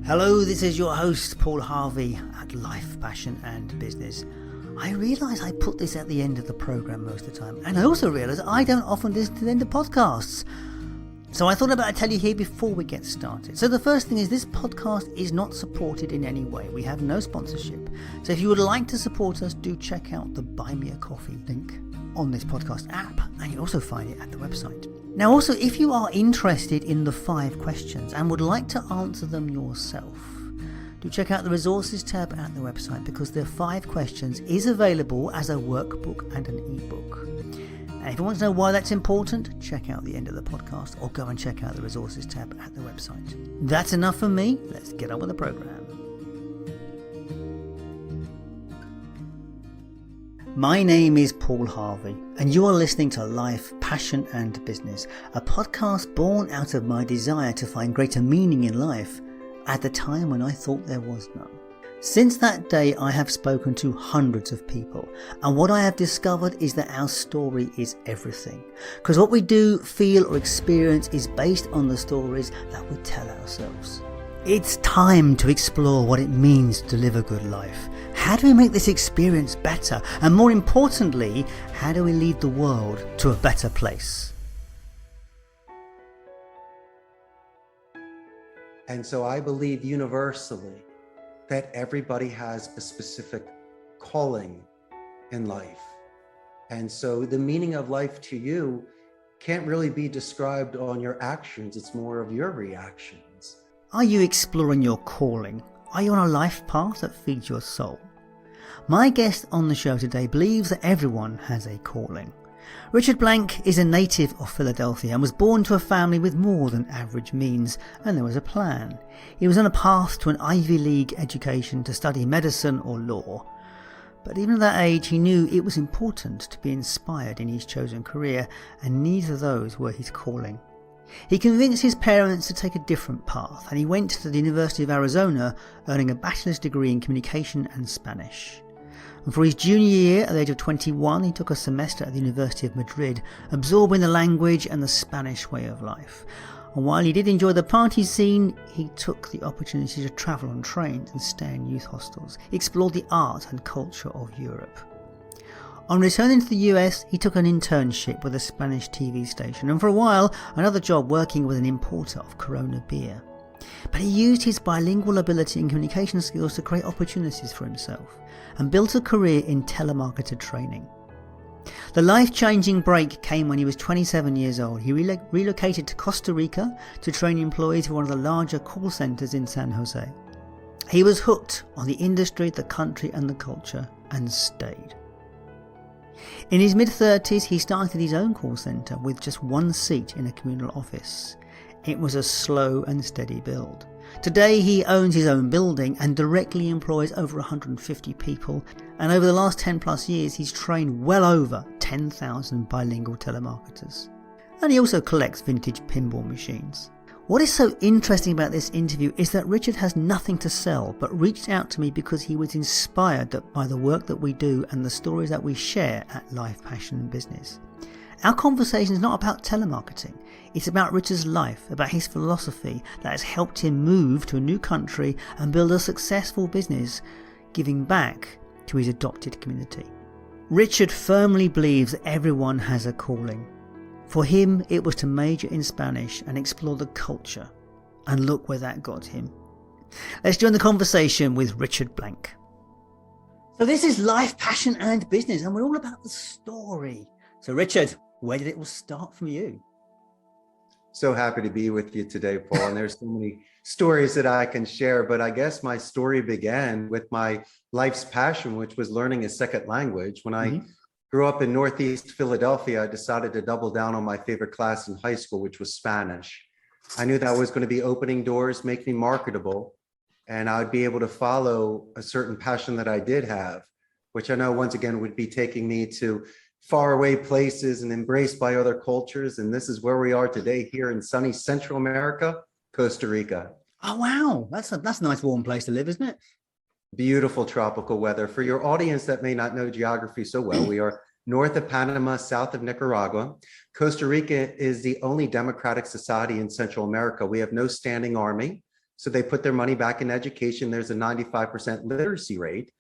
Hello, this is your host, Paul Harvey at Life, Passion and Business. I realise I put this at the end of the programme most of the time, and I also realise I don't often listen to the end of podcasts. So I thought I'd tell you here before we get started. So the first thing is this podcast is not supported in any way. We have no sponsorship. So if you would like to support us, do check out the Buy Me a Coffee link on this podcast app, and you'll also find it at the website. Now also, if you are interested in the 5 questions and would like to answer them yourself, do check out the resources tab at the website, because the 5 questions is available as a workbook and an ebook. And if you want to know why that's important, check out the end of the podcast or go and check out the resources tab at the website. That's enough from me. Let's get on with the program. My name is Paul Harvey, and you are listening to Life, Passion and Business, a podcast born out of my desire to find greater meaning in life at the time when I thought there was none. Since that day, I have spoken to hundreds of people, and what I have discovered is that our story is everything. Because what we do, feel or experience is based on the stories that we tell ourselves. It's time to explore what it means to live a good life. How do we make this experience better? And more importantly, how do we lead the world to a better place? And so I believe universally that everybody has a specific calling in life. And so the meaning of life to you can't really be described on your actions. It's more of your reactions. Are you exploring your calling? Are you on a life path that feeds your soul? My guest on the show today believes that everyone has a calling. Richard Blank is a native of Philadelphia and was born to a family with more than average means, and there was a plan. He was on a path to an Ivy League education to study medicine or law. But even at that age, he knew it was important to be inspired in his chosen career, and neither of those were his calling. He convinced his parents to take a different path, and he went to the University of Arizona, earning a bachelor's degree in communication and Spanish. And for his junior year, at the age of 21, he took a semester at the University of Madrid, absorbing the language and the Spanish way of life. And while he did enjoy the party scene, he took the opportunity to travel on trains and stay in youth hostels. He explored the art and culture of Europe. On returning to the US, he took an internship with a Spanish TV station, and for a while, another job working with an importer of Corona beer. But he used his bilingual ability and communication skills to create opportunities for himself, and built a career in telemarketer training. The life-changing break came when he was 27 years old. He relocated to Costa Rica to train employees for one of the larger call centres in San Jose. He was hooked on the industry, the country and the culture, and stayed. In his mid-30s, he started his own call centre with just one seat in a communal office. It was a slow and steady build. Today he owns his own building and directly employs over 150 people, and over the last 10 plus years he's trained well over 10,000 bilingual telemarketers. And he also collects vintage pinball machines. What is so interesting about this interview is that Richard has nothing to sell, but reached out to me because he was inspired by the work that we do and the stories that we share at Life, Passion and Business. Our conversation is not about telemarketing. It's about Richard's life, about his philosophy that has helped him move to a new country and build a successful business, giving back to his adopted community. Richard firmly believes that everyone has a calling. For him, it was to major in Spanish and explore the culture. And look where that got him. Let's join the conversation with Richard Blank. So this is Life, Passion and Business, and we're all about the story. So Richard, where did it all start from you? So happy to be with you today, Paul. And there's so many stories that I can share, but I guess my story began with my life's passion, which was learning a second language. When I grew up in Northeast Philadelphia, I decided to double down on my favorite class in high school, which was Spanish. I knew that was going to be opening doors, make me marketable, and I would be able to follow a certain passion that I did have, which I know once again would be taking me to faraway places and embraced by other cultures. And this is where we are today, here in sunny Central America, Costa Rica. Oh, wow. That's a nice warm place to live, isn't it? Beautiful tropical weather. For your audience that may not know geography so well, we are north of Panama, south of Nicaragua. Costa Rica is the only democratic society in Central America. We have no standing army. So they put their money back in education. There's a 95% literacy rate.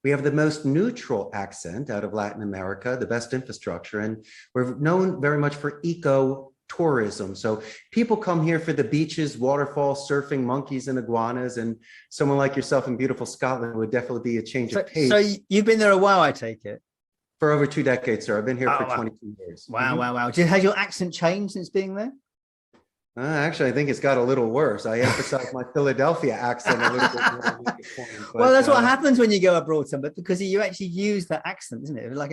We have the most neutral accent out of Latin America, the best infrastructure, and we're known very much for eco-tourism. So people come here for the beaches, waterfalls, surfing, monkeys, and iguanas, and someone like yourself in beautiful Scotland would definitely be a change of pace. So you've been there a while, I take it? For over 2 decades, sir. I've been here for wow. 22 years. Wow, wow, wow. Has your accent changed since being there? Actually, I think it's got a little worse. I emphasize my Philadelphia accent a little bit more. Well, that's what happens when you go abroad, but because you actually use that accent, isn't it? Like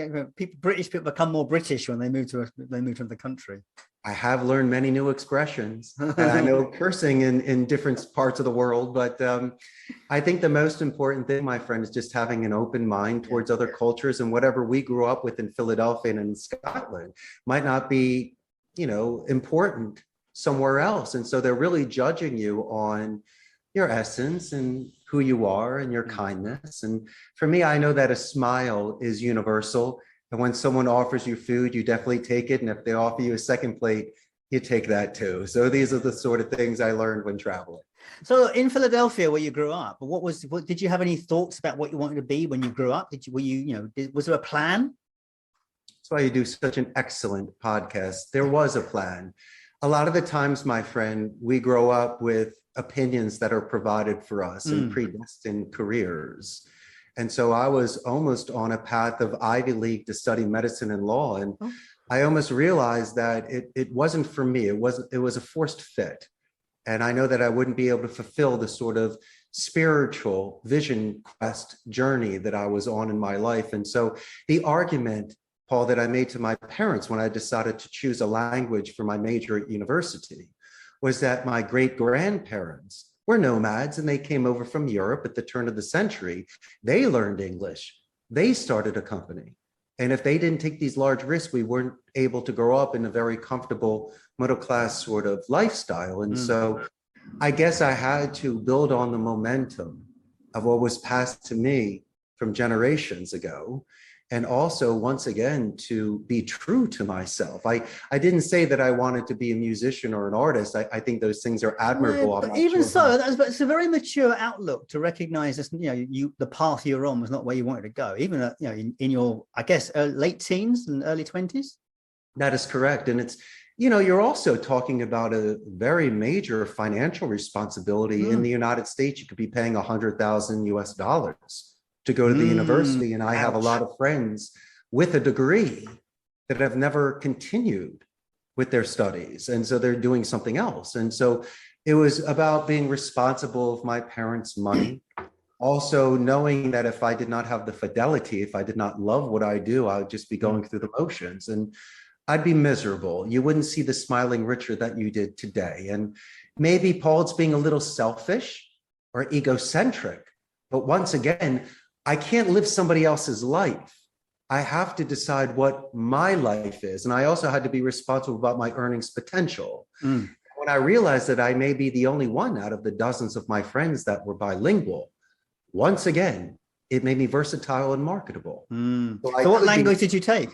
British people become more British when they move to the country. I have learned many new expressions, and I know cursing in different parts of the world. But I think the most important thing, my friend, is just having an open mind towards other cultures, and whatever we grew up with in Philadelphia and in Scotland might not be, important somewhere else. And so they're really judging you on your essence and who you are and your kindness. And for me, I know that a smile is universal. And when someone offers you food, you definitely take it. And if they offer you a second plate, you take that too. So these are the sort of things I learned when traveling. So in Philadelphia, where you grew up, what did you have any thoughts about what you wanted to be when you grew up? Was there a plan? That's why you do such an excellent podcast. There was a plan. A lot of the times, my friend, we grow up with opinions that are provided for us and predestined careers. And so I was almost on a path of Ivy League to study medicine and law. And I almost realized that it wasn't for me. It was a forced fit. And I know that I wouldn't be able to fulfill the sort of spiritual vision quest journey that I was on in my life. And so the argument, Paul, that I made to my parents when I decided to choose a language for my major at university was that my great-grandparents were nomads and they came over from Europe at the turn of the century. They learned English. They started a company. And if they didn't take these large risks, we weren't able to grow up in a very comfortable middle-class sort of lifestyle. And so I guess I had to build on the momentum of what was passed to me from generations ago. And also, once again, to be true to myself. I didn't say that I wanted to be a musician or an artist. I think those things are admirable. But even so, it's a very mature outlook to recognize that the path you're on was not where you wanted to go. Even in your, I guess, late teens and early 20s. That is correct, and it's you're also talking about a very major financial responsibility in the United States. You could be paying $100,000 US to go to the university. And I have a lot of friends with a degree that have never continued with their studies. And so they're doing something else. And so it was about being responsible of my parents' money. Also knowing that if I did not have the fidelity, if I did not love what I do, I would just be going through the motions and I'd be miserable. You wouldn't see the smiling Richard that you did today. And maybe, Paul, it's being a little selfish or egocentric. But once again, I can't live somebody else's life. I have to decide what my life is. And I also had to be responsible about my earnings potential. When I realized that I may be the only one out of the dozens of my friends that were bilingual, once again, it made me versatile and marketable. So what language did you take?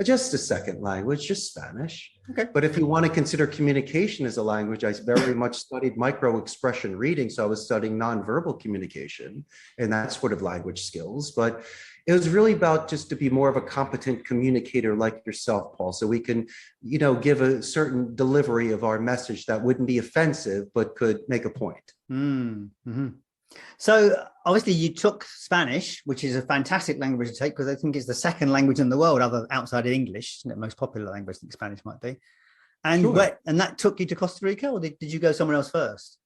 Just a second language, just Spanish. Okay. But if you want to consider communication as a language, I very much studied micro expression reading. So I was studying nonverbal communication and that sort of language skills. But it was really about just to be more of a competent communicator like yourself, Paul, so we can, give a certain delivery of our message that wouldn't be offensive, but could make a point. So obviously you took Spanish, which is a fantastic language to take because I think it's the second language in the world outside of English, isn't it? Most popular language, I think Spanish might be. And and that took you to Costa Rica, or did you go somewhere else first?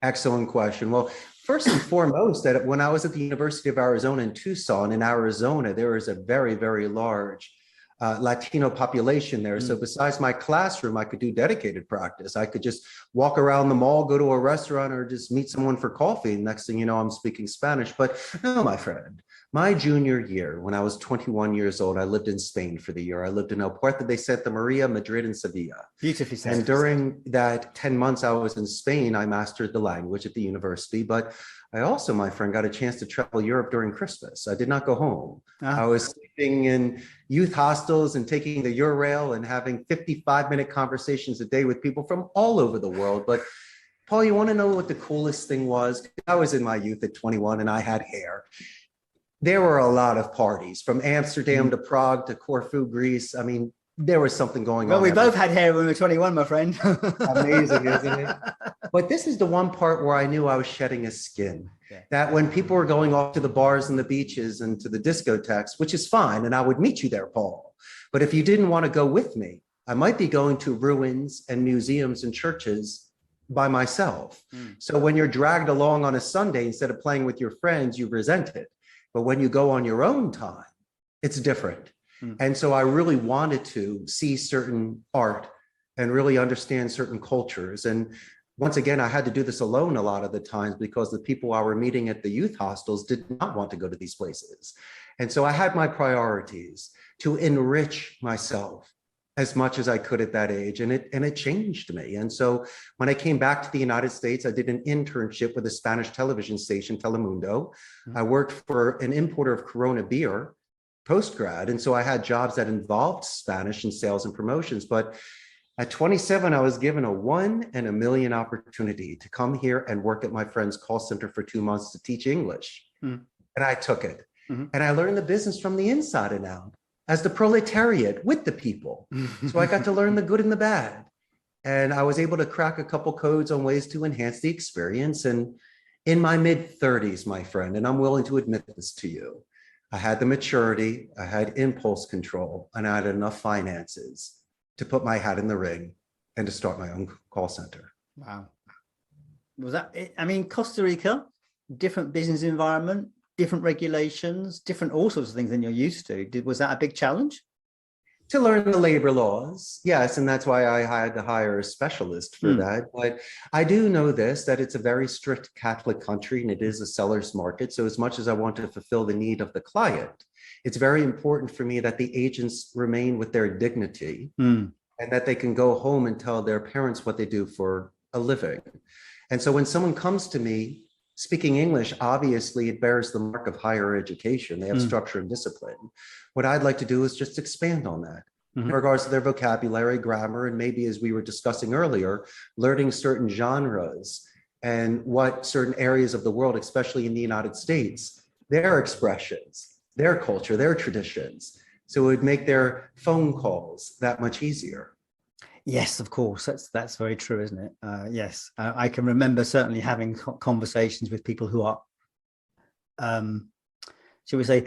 Excellent question. Well, first and foremost, that when I was at the University of Arizona in Tucson, in Arizona, there is a very, very large Latino population there. So besides my classroom, I could do dedicated practice. I could just walk around the mall, go to a restaurant, or just meet someone for coffee. And next thing you know, I'm speaking Spanish. But no, my friend, my junior year, when I was 21 years old, I lived in Spain for the year. I lived in El Puerto de Santa Maria, Madrid, and Sevilla. Beautifully said. And during that 10 months I was in Spain, I mastered the language at the university. But I also, my friend, got a chance to travel Europe during Christmas. I did not go home. I was sleeping in youth hostels and taking the Eurail and having 55-minute conversations a day with people from all over the world. But Paul, you want to know what the coolest thing was? I was in my youth at 21 and I had hair. There were a lot of parties from Amsterdam to Prague to Corfu, Greece. I mean, there was something going on. Well, we both had hair when we were 21, my friend. Amazing, isn't it? But this is the one part where I knew I was shedding a skin. Yeah. That when people were going off to the bars and the beaches and to the discotheques, which is fine, and I would meet you there, Paul. But if you didn't want to go with me, I might be going to ruins and museums and churches by myself. So when you're dragged along on a Sunday, instead of playing with your friends, you resent it. But when you go on your own time, it's different. And so I really wanted to see certain art and really understand certain cultures. And once again, I had to do this alone a lot of the times because the people I were meeting at the youth hostels did not want to go to these places. And so I had my priorities to enrich myself as much as I could at that age. And it changed me. And so when I came back to the United States, I did an internship with a Spanish television station, Telemundo. I worked for an importer of Corona beer post-grad. And so I had jobs that involved Spanish in sales and promotions. But at 27, I was given a 1 in a million opportunity to come here and work at my friend's call center for 2 months to teach English. And I took it. And I learned the business from the inside and out as the proletariat with the people. So I got to learn the good and the bad. And I was able to crack a couple codes on ways to enhance the experience. And in my mid 30s, my friend, and I'm willing to admit this to you, I had the maturity, I had impulse control, and I had enough finances to put my hat in the ring and to start my own call center. Wow. Was that it? I mean, Costa Rica, different business environment, different regulations, different all sorts of things than you're used to. Was that a big challenge? To learn the labor laws, yes, and that's why I had to hire a specialist for that. But I do know this, that it's a very strict Catholic country and it is a seller's market. So as much as I want to fulfill the need of the client, it's very important for me that the agents remain with their dignity and that they can go home and tell their parents what they do for a living. And so when someone comes to me speaking English, obviously it bears the mark of higher education. They have structure and discipline. What I'd like to do is just expand on that in regards to their vocabulary, grammar, and maybe, as we were discussing earlier, learning certain genres and what certain areas of the world, especially in the United States, their expressions, their culture, their traditions. So it would make their phone calls that much easier. Yes, of course. That's very true, isn't it? Yes, I can remember certainly having conversations with people who are, shall we say,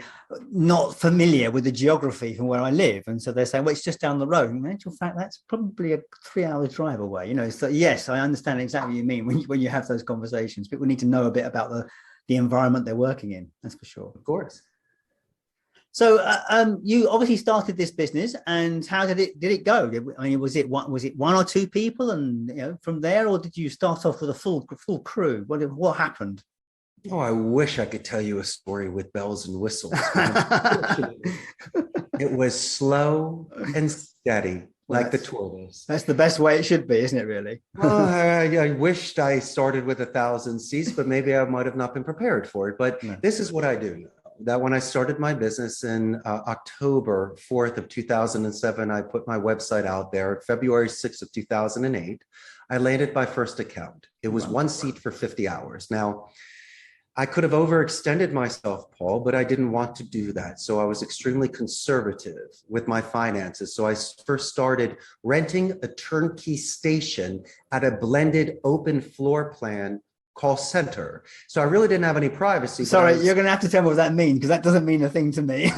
not familiar with the geography from where I live, and so they're saying, "Well, it's just down the road." In actual fact, that's probably a 3-hour drive away. You know, so yes, I understand exactly what you mean when you have those conversations. People need to know a bit about the environment they're working in. That's for sure. Of course. So you obviously started this business, and how did it go? I mean, was it one or two people, and from there, or did you start off with a full crew? What happened? Oh, I wish I could tell you a story with bells and whistles. It was slow and steady, like the tortoise. That's the best way it should be, isn't it? Really. Well, I wished I started with 1,000 seats, but maybe I might have not been prepared for it. But this is what I do now. That when I started my business in October 4th of 2007, I put my website out there. February 6th of 2008, I landed my first account. It was one seat for 50 hours. Now, I could have overextended myself, Paul, but I didn't want to do that. So I was extremely conservative with my finances. So I first started renting a turnkey station at a blended open floor plan call center. So I really didn't have any privacy. Sorry, you're going to have to tell me what that means, because that doesn't mean a thing to me.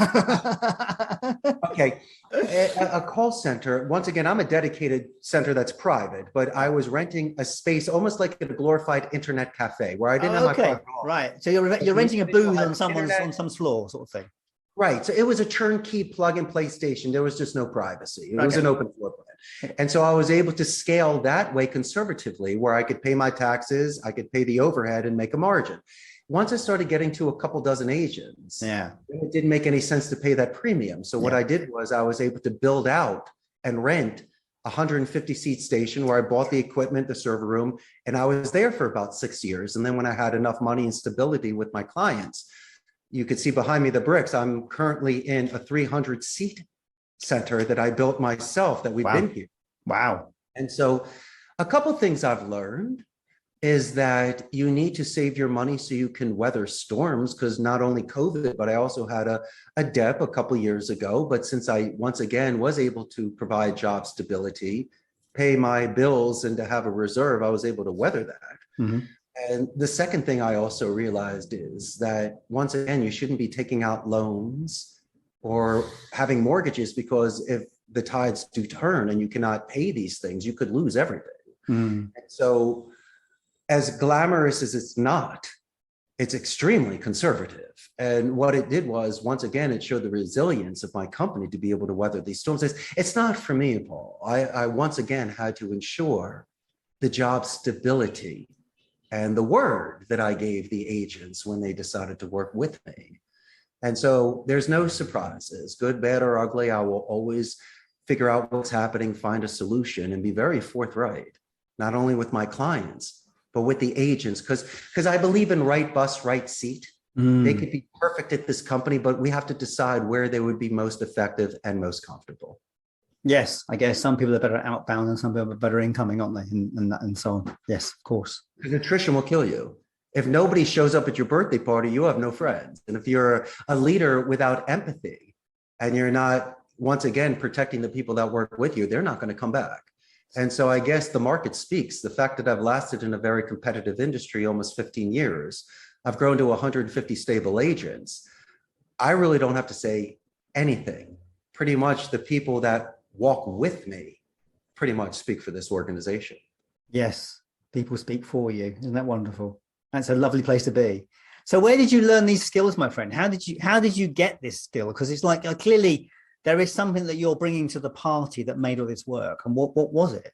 Okay. A call center, once again, I'm a dedicated center that's private, but I was renting a space almost like a glorified internet cafe where I didn't have my private office. Right. So you're renting a booth on some floor sort of thing. Right. So it was a turnkey plug and play station. There was just no privacy. It was an open floor plan. And so I was able to scale that way conservatively, where I could pay my taxes, I could pay the overhead and make a margin. Once I started getting to a couple dozen agents, it didn't make any sense to pay that premium. So what I did was I was able to build out and rent a 150 seat station where I bought the equipment, the server room, and I was there for about 6 years. And then when I had enough money and stability with my clients, you could see behind me the bricks. I'm currently in a 300 seat center that I built myself that we've been here. Wow. And so a couple of things I've learned. is that you need to save your money so you can weather storms, because not only COVID, but I also had a DEP a couple of years ago. But since I once again was able to provide job stability, pay my bills, and to have a reserve, I was able to weather that. Mhm. And the second thing I also realized is that once again, you shouldn't be taking out loans or having mortgages, because if the tides do turn and you cannot pay these things, you could lose everything. Mm. And so, as glamorous as it's not, it's extremely conservative. And what it did was, once again, it showed the resilience of my company to be able to weather these storms. It's not for me, Paul. I once again had to ensure the job stability and the word that I gave the agents when they decided to work with me. And so there's no surprises, good, bad, or ugly. I will always figure out what's happening, find a solution, and be very forthright, not only with my clients, but with the agents, because I believe in right bus, right seat. They could be perfect at this company, but we have to decide where they would be most effective and most comfortable. Yes, I guess some people are better outbound and some people are better incoming, aren't they? And so on. Yes, of course. Because attrition will kill you. If nobody shows up at your birthday party, you have no friends. And if you're a leader without empathy and you're not, once again, protecting the people that work with you, they're not going to come back. And so I guess the market speaks. The fact that I've lasted in a very competitive industry almost 15 years, I've grown to 150 stable agents. I really don't have to say anything. Pretty much the people that walk with me pretty much speak for this organization. Yes, people speak for you. Isn't that wonderful? That's a lovely place to be. So where did you learn these skills, my friend? How did you get this skill? Because it's like clearly there is something that you're bringing to the party that made all this work. And what was it?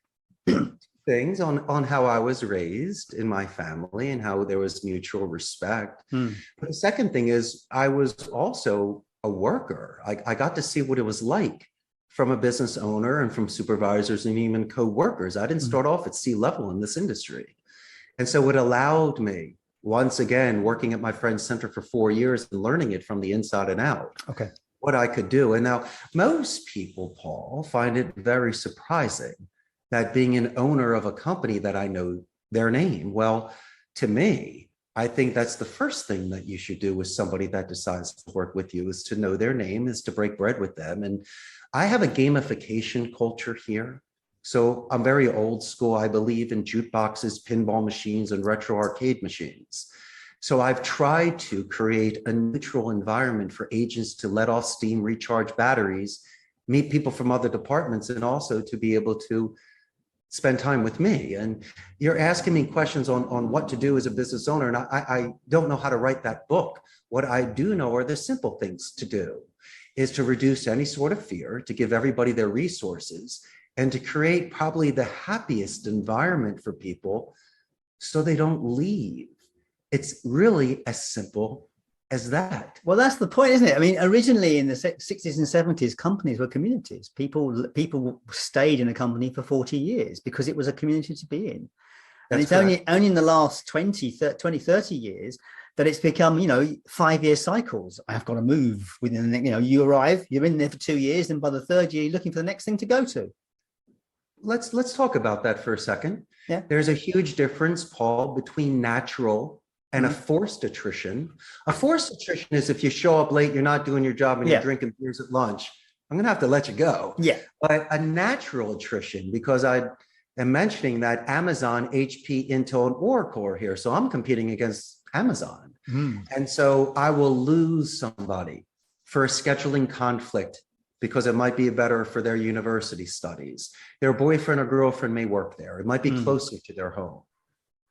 Things on how I was raised in my family and how there was mutual respect. But the second thing is I was also a worker. I got to see what it was like from a business owner and from supervisors and even co-workers. I didn't start off at C-level in this industry. And so it allowed me, once again, working at my friend's center for 4 years and learning it from the inside and out. Okay. What I could do. And now most people, Paul, find it very surprising that being an owner of a company that I know their name. Well, to me, I think that's the first thing that you should do with somebody that decides to work with you, is to know their name, is to break bread with them. And I have a gamification culture here. So I'm very old school. I believe in jukeboxes, pinball machines, and retro arcade machines. So I've tried to create a neutral environment for agents to let off steam, recharge batteries, meet people from other departments, and also to be able to spend time with me. And you're asking me questions on what to do as a business owner, and I don't know how to write that book. What I do know are the simple things to do, is to reduce any sort of fear, to give everybody their resources, and to create probably the happiest environment for people so they don't leave. It's really as simple as that. Well, that's the point, isn't it? I mean, originally in the 60s and 70s, companies were communities. People stayed in a company for 40 years because it was a community to be in. And it's only in the last 20, 30 years that it's become, 5-year cycles. I've got to move within the next, you arrive, you're in there for 2 years, and by the third year, you're looking for the next thing to go to. Let's talk about that for a second. Yeah. There's a huge difference, Paul, between natural and a forced attrition. A forced attrition is if you show up late, you're not doing your job, and you're drinking beers at lunch, I'm going to have to let you go. Yeah. But a natural attrition, because I am mentioning that Amazon, HP, Intel, and Oracle are here. So I'm competing against Amazon. And so I will lose somebody for a scheduling conflict because it might be better for their university studies. Their boyfriend or girlfriend may work there. It might be closer to their home,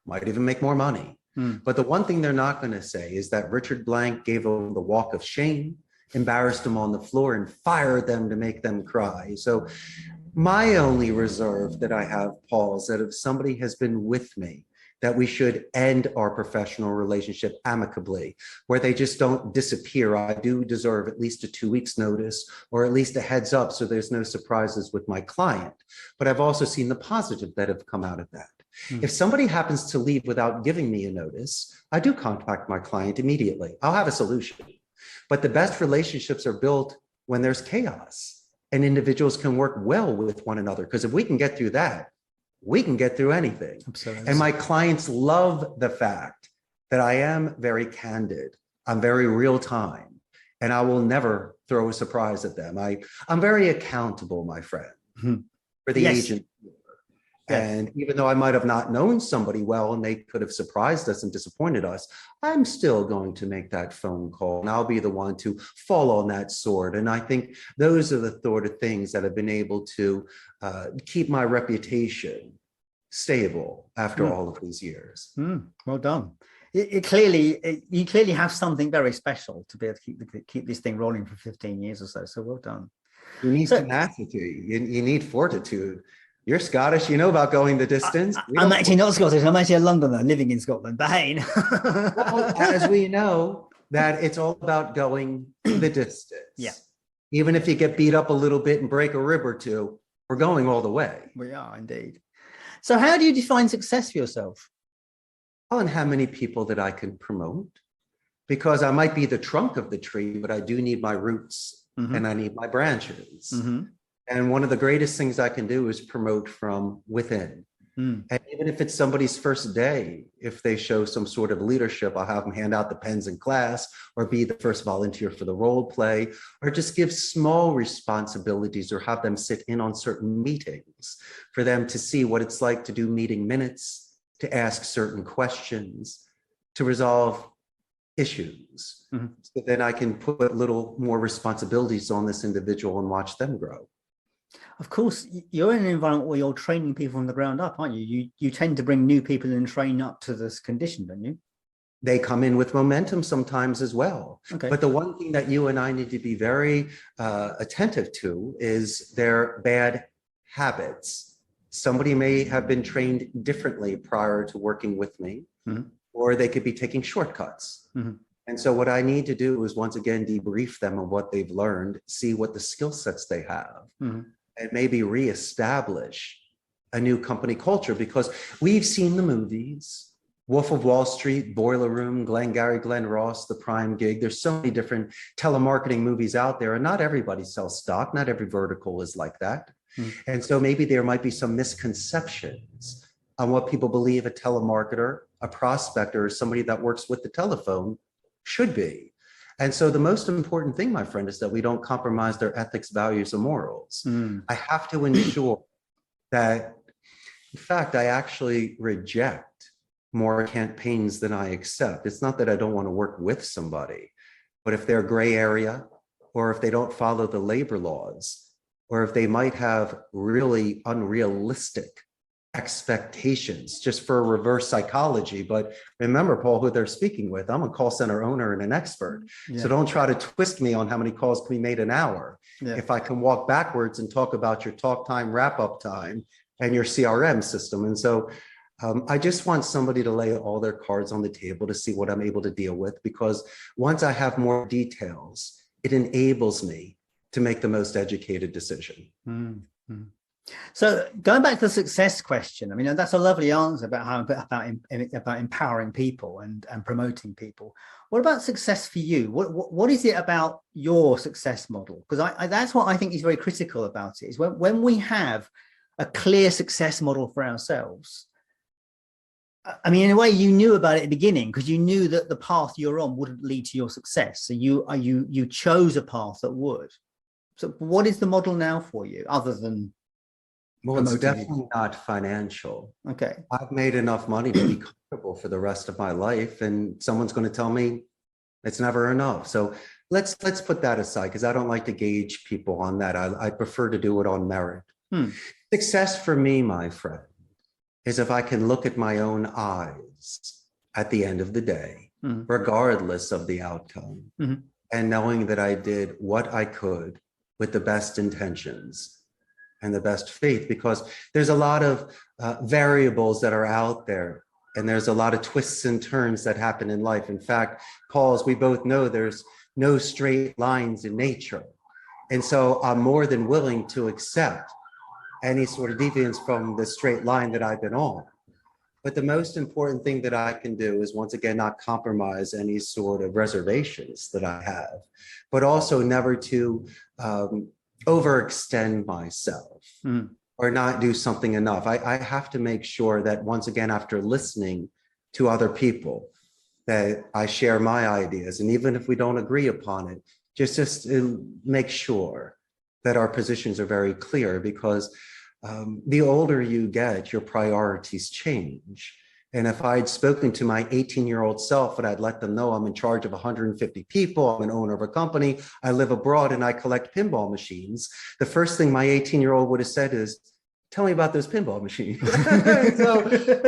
might even make more money. But the one thing they're not going to say is that Richard Blank gave them the walk of shame, embarrassed them on the floor, and fired them to make them cry. So my only reserve that I have, Paul, is that if somebody has been with me, that we should end our professional relationship amicably, where they just don't disappear. I do deserve at least a 2 weeks notice, or at least a heads up, so there's no surprises with my client. But I've also seen the positive that have come out of that. If somebody happens to leave without giving me a notice, I do contact my client immediately. I'll have a solution. But the best relationships are built when there's chaos and individuals can work well with one another. Because if we can get through that, we can get through anything. Absolutely. And my clients love the fact that I am very candid. I'm very real time, and I will never throw a surprise at them. I'm very accountable, my friend, for the Yes. agent. Yes. And even though I might have not known somebody well and they could have surprised us and disappointed us, I'm still going to make that phone call, and I'll be the one to fall on that sword. And I think those are the sort of things that have been able to keep my reputation stable after all of these years. Well done. You clearly have something very special to be able to keep this thing rolling for 15 years or so. So well done. You need tenacity. You need fortitude. You're Scottish. You know about going the distance. I'm actually not Scottish. I'm actually a Londoner living in Scotland. But hey, well, as we know, that it's all about going the distance. Yeah. Even if you get beat up a little bit and break a rib or two, we're going all the way. We are indeed. So how do you define success for yourself? Well, and how many people that I can promote, because I might be the trunk of the tree, but I do need my roots and I need my branches. And one of the greatest things I can do is promote from within. And even if it's somebody's first day, if they show some sort of leadership, I'll have them hand out the pens in class, or be the first volunteer for the role play, or just give small responsibilities, or have them sit in on certain meetings for them to see what it's like to do meeting minutes, to ask certain questions, to resolve issues. So then I can put little more responsibilities on this individual and watch them grow. Of course, you're in an environment where you're training people from the ground up, aren't you? You tend to bring new people and train up to this condition, don't you? They come in with momentum sometimes as well. Okay. But the one thing that you and I need to be very attentive to is their bad habits. Somebody may have been trained differently prior to working with me, or they could be taking shortcuts. And so what I need to do is once again debrief them on what they've learned, see what the skill sets they have, and maybe reestablish a new company culture, because we've seen the movies, Wolf of Wall Street, Boiler Room, Glengarry Glen Ross, The Prime Gig. There's so many different telemarketing movies out there, and not everybody sells stock. Not every vertical is like that. And so maybe there might be some misconceptions on what people believe a telemarketer, a prospector, or somebody that works with the telephone should be. And so the most important thing, my friend, is that we don't compromise their ethics, values, and morals. I have to ensure that, in fact, I actually reject more campaigns than I accept. It's not that I don't want to work with somebody, but if they're gray area, or if they don't follow the labor laws, or if they might have really unrealistic expectations just for reverse psychology. But remember, Paul, who they're speaking with, I'm a call center owner and an expert. So don't try to twist me on how many calls can be made an hour. If I can walk backwards and talk about your talk time, wrap up time, and your CRM system. And so I just want somebody to lay all their cards on the table to see what I'm able to deal with, because once I have more details, it enables me to make the most educated decision. So going back to the success question, I mean, that's a lovely answer about empowering people and promoting people. What about success for you? What is it about your success model? Because that's what I think is very critical about it, is when we have a clear success model for ourselves. I mean, in a way, you knew about it at the beginning, because you knew that the path you're on wouldn't lead to your success. So you chose a path that would. So what is the model now for you, other than? Well, it's definitely not financial. Okay. I've made enough money to be comfortable for the rest of my life, and someone's going to tell me it's never enough. So let's put that aside, because I don't like to gauge people on that. I prefer to do it on merit. Success for me, my friend, is if I can look at my own eyes at the end of the day, regardless of the outcome, and knowing that I did what I could with the best intentions and the best faith, because there's a lot of variables that are out there, and there's a lot of twists and turns that happen in life. In fact, Paul, as we both know, there's no straight lines in nature. And so I'm more than willing to accept any sort of deviance from the straight line that I've been on. But the most important thing that I can do is, once again, not compromise any sort of reservations that I have, but also never to overextend myself. or not do something enough. I have to make sure that once again, after listening to other people, that I share my ideas. And even if we don't agree upon it, just make sure that our positions are very clear, because the older you get, your priorities change. And if I'd spoken to my 18-year-old self and I'd let them know I'm in charge of 150 people, I'm an owner of a company, I live abroad and I collect pinball machines, the first thing my 18-year-old would have said is, tell me about those pinball machines. So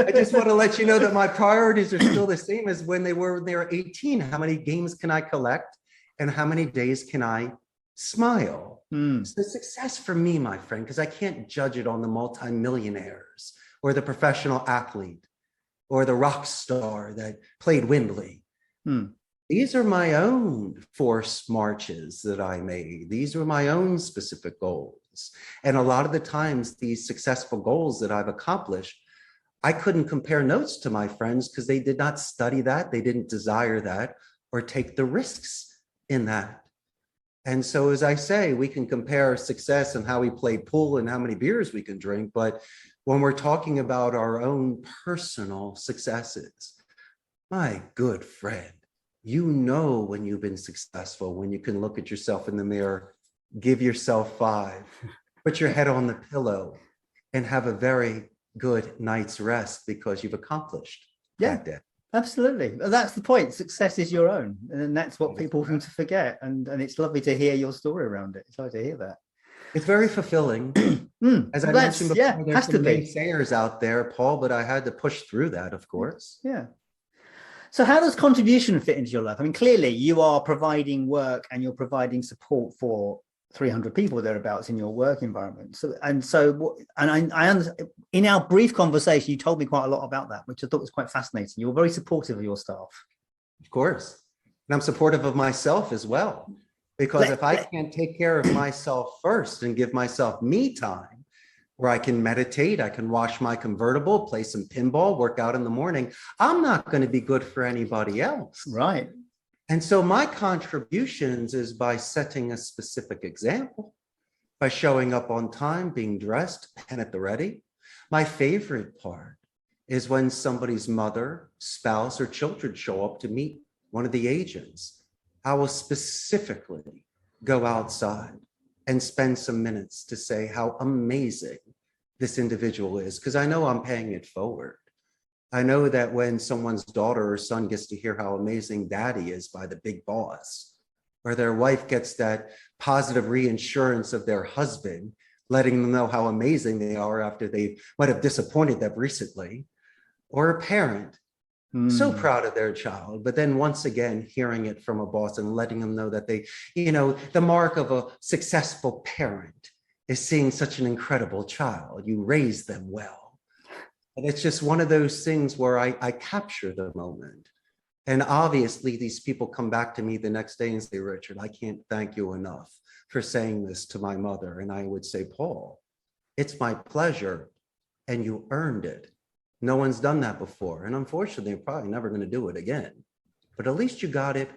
I just want to let you know that my priorities are still the same as when they were 18. How many games can I collect? And how many days can I smile? So success for me, my friend, because I can't judge it on the multimillionaires or the professional athlete or the rock star that played Wembley. These are my own forced marches that I made. These were my own specific goals. And a lot of the times, these successful goals that I've accomplished, I couldn't compare notes to my friends because they did not study that, they didn't desire that, or take the risks in that. And so, as I say, we can compare success and how we play pool and how many beers we can drink. But when we're talking about our own personal successes, my good friend, you know when you've been successful, when you can look at yourself in the mirror, give yourself 5, put your head on the pillow, and have a very good night's rest because you've accomplished that day. Absolutely. That's the point. Success is your own. And that's what people seem to forget. And it's lovely to hear your story around it. It's lovely to hear that. It's very fulfilling. As I mentioned before, there's some naysayers out there, Paul, but I had to push through that, of course. Yeah. So how does contribution fit into your life? I mean, clearly you are providing work and you're providing support for 300 people thereabouts in your work environment. So I understand, in our brief conversation, you told me quite a lot about that, which I thought was quite fascinating. You're very supportive of your staff. Of course. And I'm supportive of myself as well, because if I can't take care of myself first and give myself me time, where I can meditate, I can wash my convertible, play some pinball, work out in the morning, I'm not going to be good for anybody else. Right. And so my contributions is by setting a specific example, by showing up on time, being dressed, pen at the ready. My favorite part is when somebody's mother, spouse, or children show up to meet one of the agents. I will specifically go outside and spend some minutes to say how amazing this individual is, because I know I'm paying it forward. I know that when someone's daughter or son gets to hear how amazing daddy is by the big boss, or their wife gets that positive reassurance of their husband, letting them know how amazing they are after they might have disappointed them recently, or a parent so proud of their child, but then once again, hearing it from a boss and letting them know that they, the mark of a successful parent is seeing such an incredible child. You raise them well. And it's just one of those things where I capture the moment. And obviously, these people come back to me the next day and say, Richard, I can't thank you enough for saying this to my mother. And I would say, Paul, it's my pleasure. And you earned it. No one's done that before. And unfortunately, they're probably never going to do it again. But at least you got it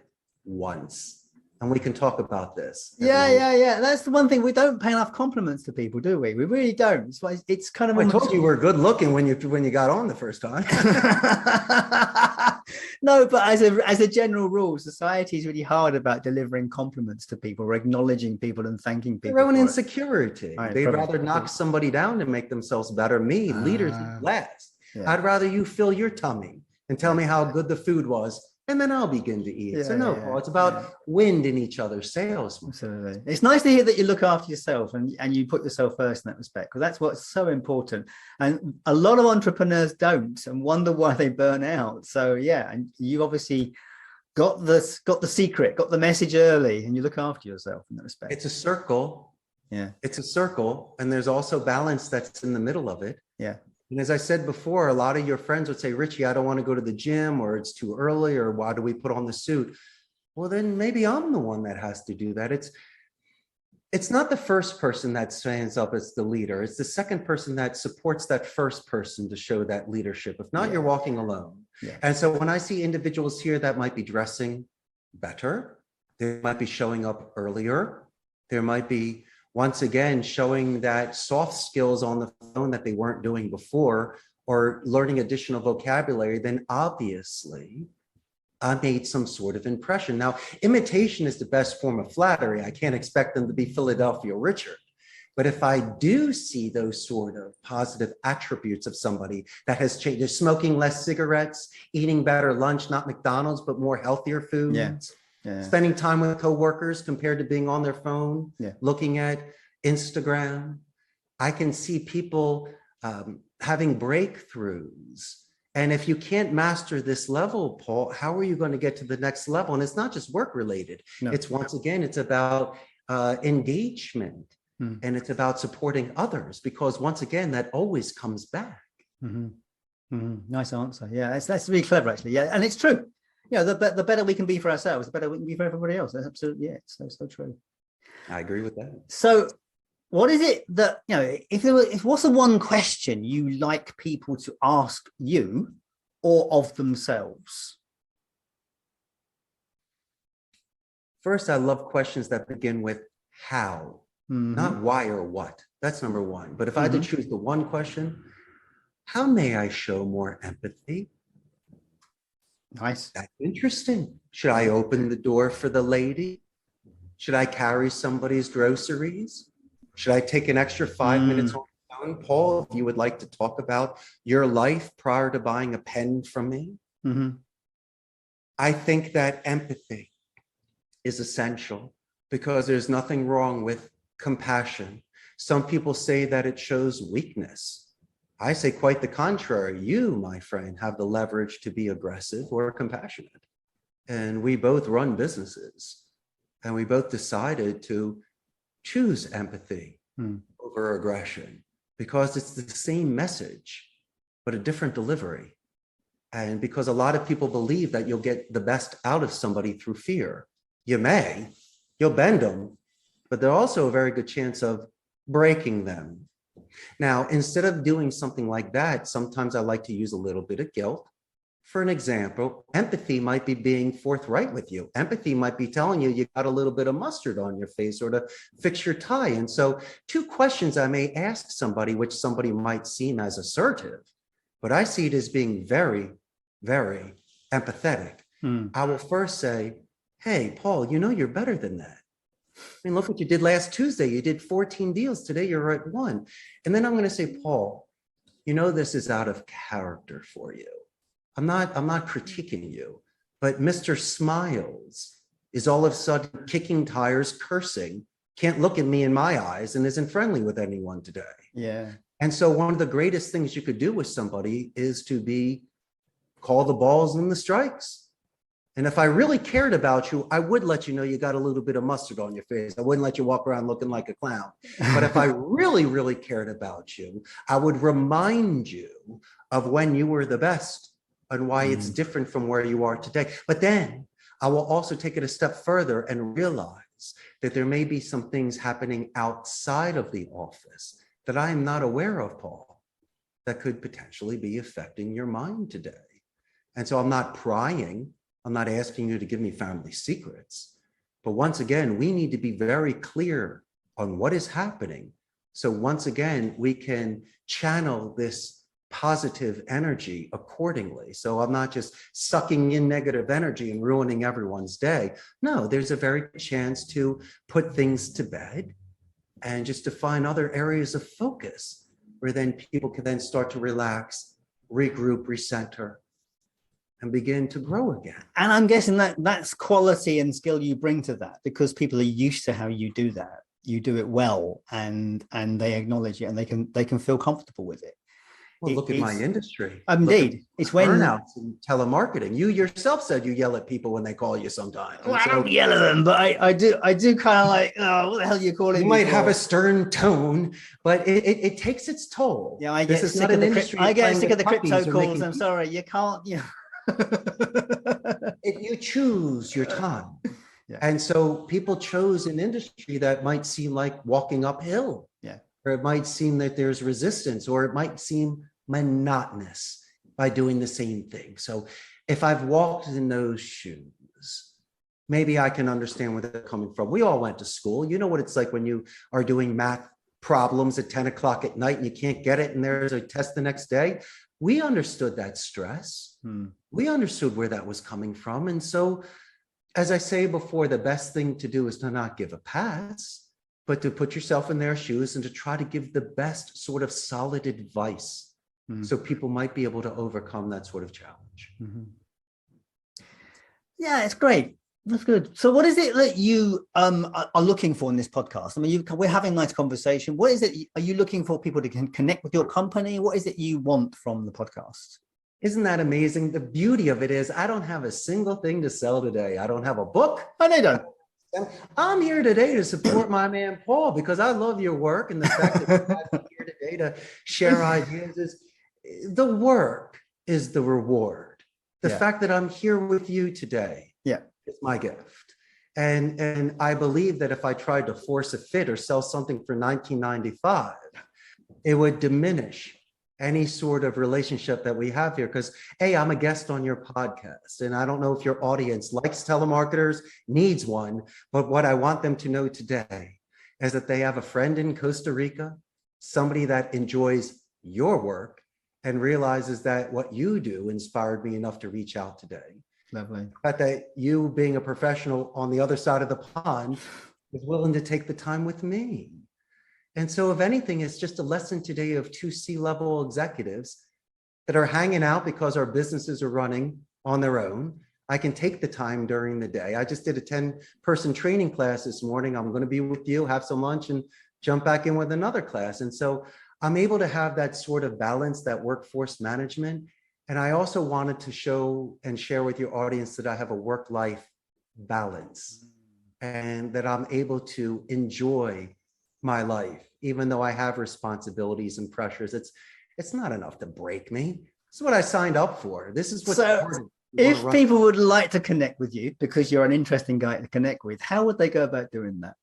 once. And we can talk about this. Yeah. That's the one thing. We don't pay enough compliments to people, do we? We really don't. It's kind of. I told you were good looking when you got on the first time. No, but as a general rule, society is really hard about delivering compliments to people, or acknowledging people and thanking people. Their own insecurity. They'd rather knock somebody down to make themselves better. Leaders eat less. Yeah. I'd rather you fill your tummy and tell me how good the food was, and then I'll begin to eat. Paul, it's about wind in each other's sails. Absolutely. It's nice to hear that you look after yourself and you put yourself first in that respect, because that's what's so important. And a lot of entrepreneurs don't and wonder why they burn out. So and you obviously got the secret, got the message early, and you look after yourself in that respect. It's a circle. Yeah. It's a circle. And there's also balance that's in the middle of it. Yeah. And as I said before, a lot of your friends would say, Richie, I don't want to go to the gym, or it's too early, or why do we put on the suit? Well, then maybe I'm the one that has to do that. It's not the first person that stands up as the leader. It's the second person that supports that first person to show that leadership. If not, you're walking alone. Yeah. And so when I see individuals here that might be dressing better, they might be showing up earlier, there might be Once again, showing that soft skills on the phone that they weren't doing before, or learning additional vocabulary, then obviously I made some sort of impression. Now, imitation is the best form of flattery. I can't expect them to be Philadelphia Richard. But if I do see those sort of positive attributes of somebody that has changed, they're smoking less cigarettes, eating better lunch, not McDonald's, but more healthier foods, spending time with coworkers compared to being on their phone, looking at Instagram. I can see people having breakthroughs. And if you can't master this level, Paul, how are you going to get to the next level? And it's not just work related. No. It's once again, it's about engagement. And it's about supporting others, because once again, that always comes back. Nice answer. Yeah, that's really clever, actually. Yeah, and it's true. You know, the better we can be for ourselves, the better we can be for everybody else. That's absolutely, it's so true. I agree with that. So what is it that, you know, if what's the one question you like people to ask you or of themselves? First, I love questions that begin with how. Not why or what. That's number one. But if I had to choose the one question, how may I show more empathy? Nice. That's interesting. Should I open the door for the lady? Should I carry somebody's groceries? Should I take an extra 5 minutes on the phone? Paul, if you would like to talk about your life prior to buying a pen from me. I think that empathy is essential, because there's nothing wrong with compassion. Some people say that it shows weakness. I say quite the contrary. You, my friend, have the leverage to be aggressive or compassionate. And we both run businesses, and we both decided to choose empathy over aggression, because it's the same message, but a different delivery. And because a lot of people believe that you'll get the best out of somebody through fear. You'll bend them, but there's also a very good chance of breaking them. Now, instead of doing something like that, sometimes I like to use a little bit of guilt. For an example, empathy might be being forthright with you. Empathy might be telling you you got a little bit of mustard on your face, or to fix your tie. And so 2 questions I may ask somebody, which somebody might seem as assertive, but I see it as being very, very empathetic. I will first say, hey, Paul, you know you're better than that. I mean, look what you did last Tuesday. You did 14 deals. Today, you're at 1. And then I'm going to say, Paul, you know, this is out of character for you. I'm not critiquing you, but Mr. Smiles is all of a sudden kicking tires, cursing, can't look at me in my eyes, and isn't friendly with anyone today. Yeah. And so one of the greatest things you could do with somebody is to call the balls and the strikes. And if I really cared about you, I would let you know you got a little bit of mustard on your face. I wouldn't let you walk around looking like a clown. But if I really, really cared about you, I would remind you of when you were the best and why it's different from where you are today. But then I will also take it a step further and realize that there may be some things happening outside of the office that I am not aware of, Paul, that could potentially be affecting your mind today. And so I'm not prying. I'm not asking you to give me family secrets, but once again, we need to be very clear on what is happening. So once again, we can channel this positive energy accordingly. So I'm not just sucking in negative energy and ruining everyone's day. No, there's a very good chance to put things to bed and just to find other areas of focus where then people can then start to relax, regroup, recenter, and begin to grow again. And I'm guessing that that's quality and skill you bring to that, because people are used to how you do that. You do it well, and they acknowledge it, and they can feel comfortable with it. Well, look at my industry. Indeed. It's when burnouts in telemarketing. You yourself said you yell at people when they call you sometimes. Well, I don't yell at them, but I do kind of like, oh, what the hell are you calling me? You might have a stern tone, but it takes its toll. Yeah, I get sick of the crypto calls. I'm sorry, you can't, you know. You choose your time. Yeah. And so people chose an industry that might seem like walking uphill. Yeah. Or it might seem that there's resistance, or it might seem monotonous by doing the same thing. So if I've walked in those shoes, maybe I can understand where they're coming from. We all went to school. You know what it's like when you are doing math problems at 10 o'clock at night and you can't get it and there's a test the next day. We understood that stress. We understood where that was coming from. And so, as I say before, the best thing to do is to not give a pass, but to put yourself in their shoes and to try to give the best sort of solid advice so people might be able to overcome that sort of challenge. Yeah, it's great. That's good. So what is it that you are looking for in this podcast? I mean, we're having a nice conversation. What is it? Are you looking for people to connect with your company? What is it you want from the podcast? Isn't that amazing? The beauty of it is I don't have a single thing to sell today. I don't have a book. Oh, no, you don't. I'm here today to support my man, Paul, because I love your work. And the fact that I'm here today to share ideas is the work is the reward. The fact that I'm here with you today is my gift. And I believe that if I tried to force a fit or sell something for $19.95, it would diminish any sort of relationship that we have here. Because hey, I'm a guest on your podcast, and I don't know if your audience likes telemarketers, needs one, but what I want them to know today is that they have a friend in Costa Rica, somebody that enjoys your work and realizes that what you do inspired me enough to reach out today. Lovely. But that you, being a professional on the other side of the pond, is willing to take the time with me. And so if anything, it's just a lesson today of two C-level executives that are hanging out because our businesses are running on their own. I can take the time during the day. I just did a 10-person training class this morning. I'm going to be with you, have some lunch, and jump back in with another class. And so I'm able to have that sort of balance, that workforce management. And I also wanted to show and share with your audience that I have a work-life balance and that I'm able to enjoy my life, even though I have responsibilities and pressures. It's not enough to break me. This is what I signed up for. This is what. So if people would like to connect with you because you're an interesting guy to connect with, how would they go about doing that?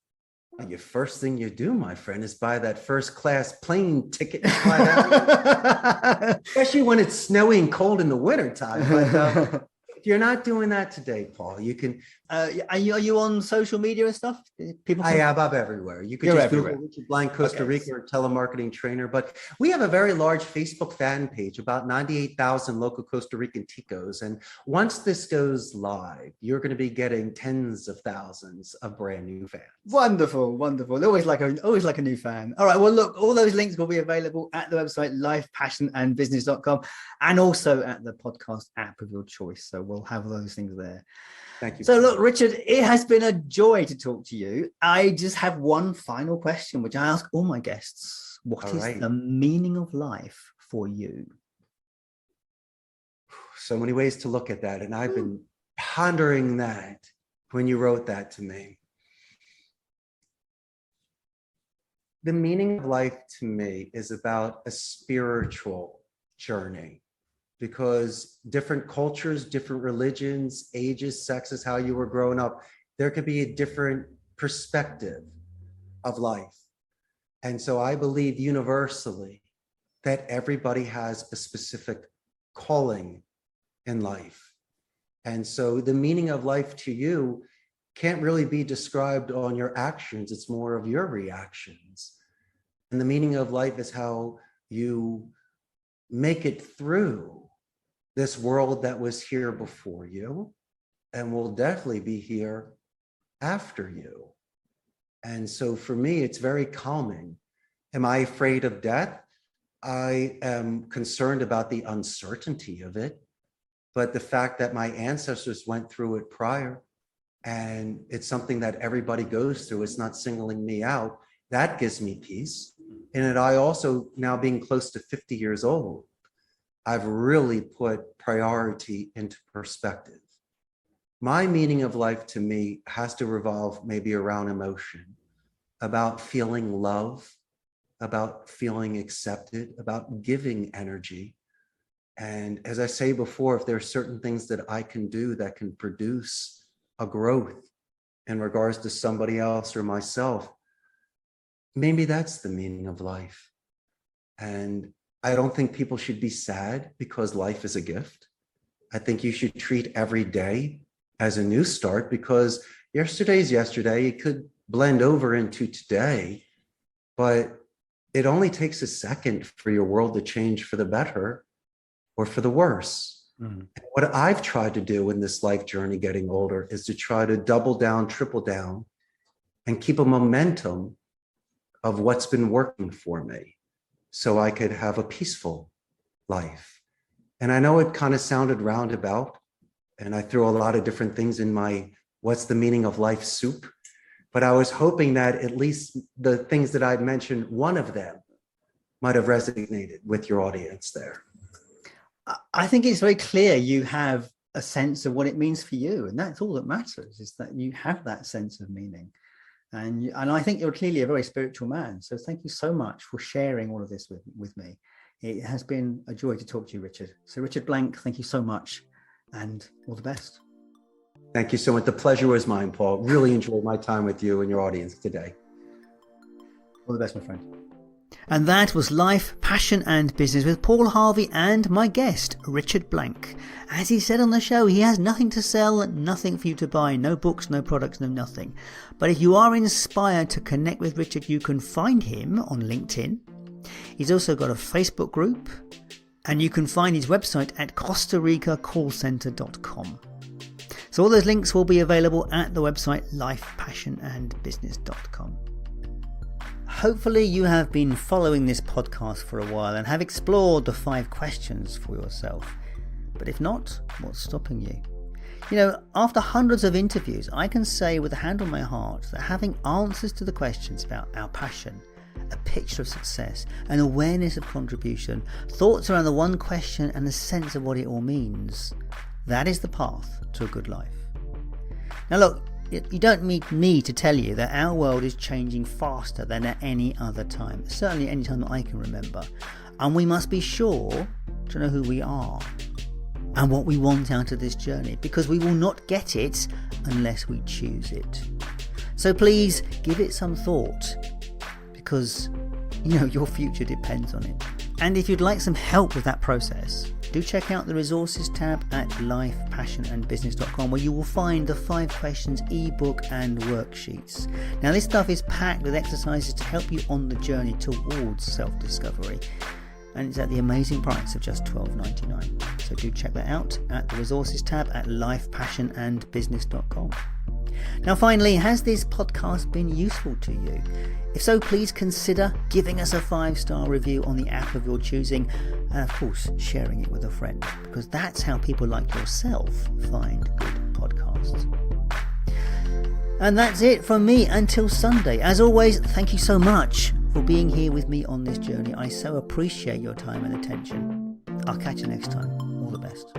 Your first thing you do, my friend, is buy that first class plane ticket and fly down. Especially when it's snowy and cold in the wintertime. But if you're not doing that today, Paul, you can. Are you on social media and stuff? People I am. I'm everywhere. You could just Google Richard Blank, Costa Rica, or telemarketing trainer. But we have a very large Facebook fan page, about 98,000 local Costa Rican ticos. And once this goes live, you're going to be getting tens of thousands of brand new fans. Wonderful, wonderful. Always like a new fan. All right. Well, look, all those links will be available at the website lifepassionandbusiness.com and also at the podcast app of your choice. So we'll have those things there. Thank you. So look, Richard, it has been a joy to talk to you. I just have one final question, which I ask all my guests. What is the meaning of life for you? So many ways to look at that. And I've been pondering that when you wrote that to me. The meaning of life to me is about a spiritual journey. Because different cultures, different religions, ages, sexes, how you were growing up, there could be a different perspective of life. And so I believe universally that everybody has a specific calling in life. And so the meaning of life to you can't really be described on your actions. It's more of your reactions. And the meaning of life is how you make it through this world that was here before you and will definitely be here after you. And so for me, it's very calming. Am I afraid of death? I am concerned about the uncertainty of it, but the fact that my ancestors went through it prior and it's something that everybody goes through, it's not singling me out, that gives me peace. And I also, now being close to 50 years old, I've really put priority into perspective. My meaning of life to me has to revolve maybe around emotion, about feeling love, about feeling accepted, about giving energy. And as I say before, if there are certain things that I can do that can produce a growth in regards to somebody else or myself, maybe that's the meaning of life. And I don't think people should be sad because life is a gift. I think you should treat every day as a new start, because yesterday's yesterday. It could blend over into today, but it only takes a second for your world to change for the better or for the worse. What I've tried to do in this life journey getting older is to try to double down, triple down, and keep a momentum of what's been working for me so I could have a peaceful life. And I know it kind of sounded roundabout, and I threw a lot of different things in my what's the meaning of life soup, but I was hoping that at least the things that I'd mentioned, one of them might have resonated with your audience there. I think it's very clear you have a sense of what it means for you, and that's all that matters, is that you have that sense of meaning. And I think you're clearly a very spiritual man. So thank you so much for sharing all of this with me. It has been a joy to talk to you, Richard. So Richard Blank, thank you so much, and all the best. Thank you so much. The pleasure was mine, Paul. Really enjoyed my time with you and your audience today. All the best, my friend. And that was Life, Passion and Business with Paul Harvey and my guest, Richard Blank. As he said on the show, he has nothing to sell, nothing for you to buy, no books, no products, no nothing. But if you are inspired to connect with Richard, you can find him on LinkedIn. He's also got a Facebook group, and you can find his website at CostaRicaCallCenter.com. So all those links will be available at the website lifepassionandbusiness.com. Hopefully you have been following this podcast for a while and have explored the 5 questions for yourself. But if not, what's stopping you? You know, after hundreds of interviews, I can say with a hand on my heart that having answers to the questions about our passion, a picture of success, an awareness of contribution, thoughts around the one question and a sense of what it all means, that is the path to a good life. Now look, you don't need me to tell you that our world is changing faster than at any other time, certainly any time that I can remember. And we must be sure to know who we are and what we want out of this journey, because we will not get it unless we choose it. So please give it some thought, because you know your future depends on it. And if you'd like some help with that process, do check out the resources tab at lifepassionandbusiness.com, where you will find the 5 questions ebook and worksheets. Now this stuff is packed with exercises to help you on the journey towards self-discovery, and it's at the amazing price of just $12.99. So do check that out at the resources tab at lifepassionandbusiness.com. Now finally, has this podcast been useful to you? If so, please consider giving us a 5-star review on the app of your choosing, and of course sharing it with a friend, because that's how people like yourself find good podcasts. And that's it from me until Sunday. As always, thank you so much for being here with me on this journey. I so appreciate your time and attention. I'll catch you next time. All the best.